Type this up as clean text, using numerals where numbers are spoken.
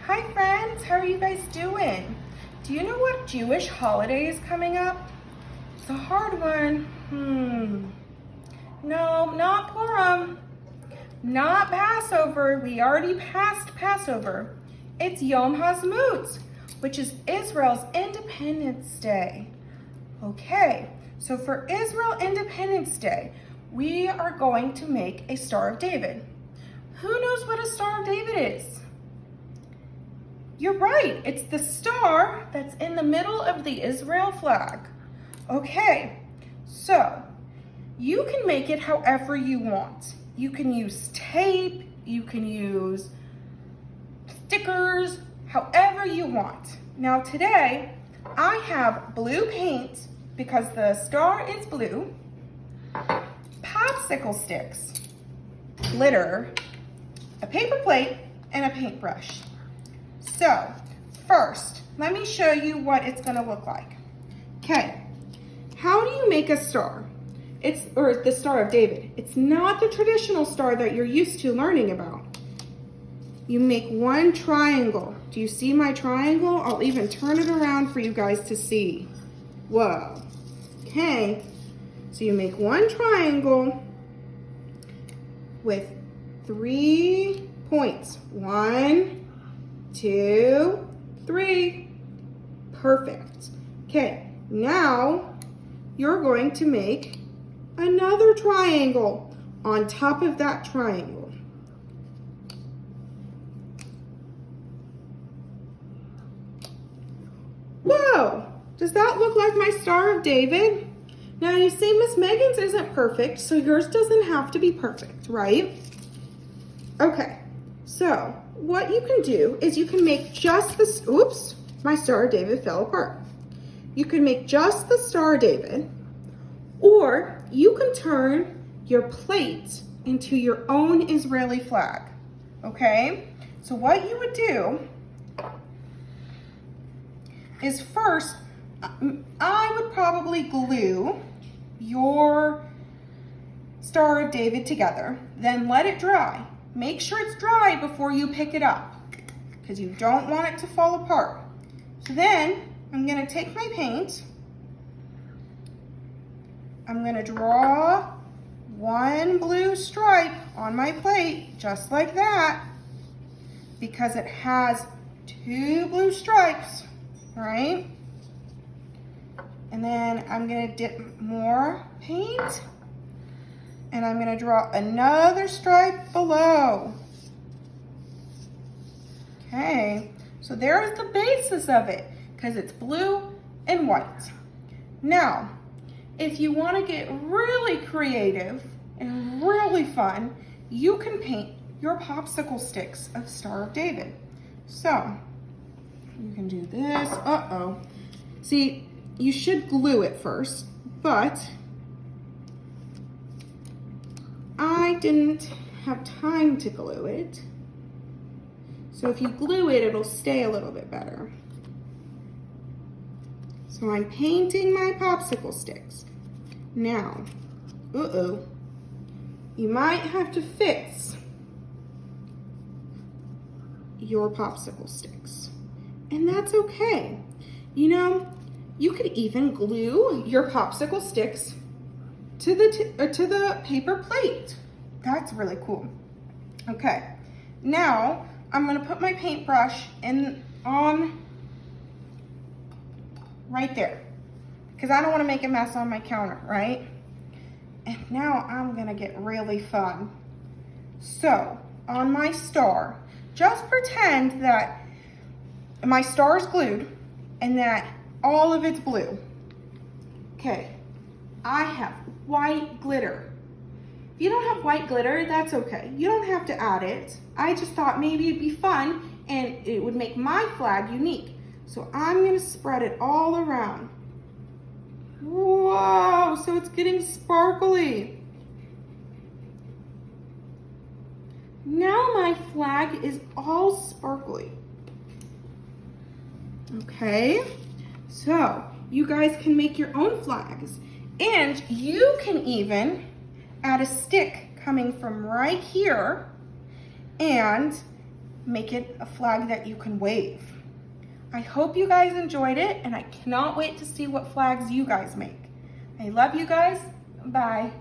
Hi friends, how are you guys doing? Do you know what Jewish holiday is coming up? It's a hard one. No, not Purim. Not Passover. We already passed Passover. It's Yom HaZmaut, which is Israel's Independence Day. Okay, so for Israel Independence Day, we are going to make a Star of David. Who knows what a Star of David is? You're right, it's the star that's in the middle of the Israel flag. Okay, so you can make it however you want. You can use tape, you can use stickers, however you want. Now today, I have blue paint because the star is blue, popsicle sticks, glitter, a paper plate, and a paintbrush. So, first, let me show you what it's gonna look like. Okay, how do you make a star? Or the Star of David. It's not the traditional star that you're used to learning about. You make one triangle. Do you see my triangle? I'll even turn it around for you guys to see. Whoa. Okay, so you make one triangle with 3 points. 1, 2, 3. Perfect. Okay, now you're going to make another triangle on top of that triangle. Whoa, does that look like my Star of David? Now you see Miss Megan's isn't perfect, so yours doesn't have to be perfect, right? Okay, so what you can do is you can make just this, oops, my Star of David fell apart. You can make just the Star of David, or you can turn your plate into your own Israeli flag, okay? So what you would do is first, I would probably glue your Star of David together, then let it dry. Make sure it's dry before you pick it up because you don't want it to fall apart. So then I'm gonna take my paint. I'm gonna draw one blue stripe on my plate, just like that, because it has 2 blue stripes, right? And then I'm gonna dip more paint and I'm gonna draw another stripe below. Okay, so there's the basis of it because it's blue and white. Now, if you want to get really creative and really fun, you can paint your popsicle sticks of Star of David. So, you can do this. Uh-oh. See, you should glue it first, but I didn't have time to glue it. So if you glue it, it'll stay a little bit better. So I'm painting my popsicle sticks. Now, you might have to fix your popsicle sticks. And that's okay. You know, you could even glue your popsicle sticks to the paper plate. That's really cool. Okay, now I'm gonna put my paintbrush on right there because I don't want to make a mess on my counter, right? And now I'm gonna get really fun. So on my star, just pretend that my star is glued and that all of it's blue. Okay, I have white glitter. If you don't have white glitter, that's okay. You don't have to add it. I just thought maybe it'd be fun and it would make my flag unique. So I'm gonna spread it all around. Whoa, so it's getting sparkly. Now my flag is all sparkly. Okay, so you guys can make your own flags. And you can even add a stick coming from right here and make it a flag that you can wave. I hope you guys enjoyed it, and I cannot wait to see what flags you guys make. I love you guys. Bye.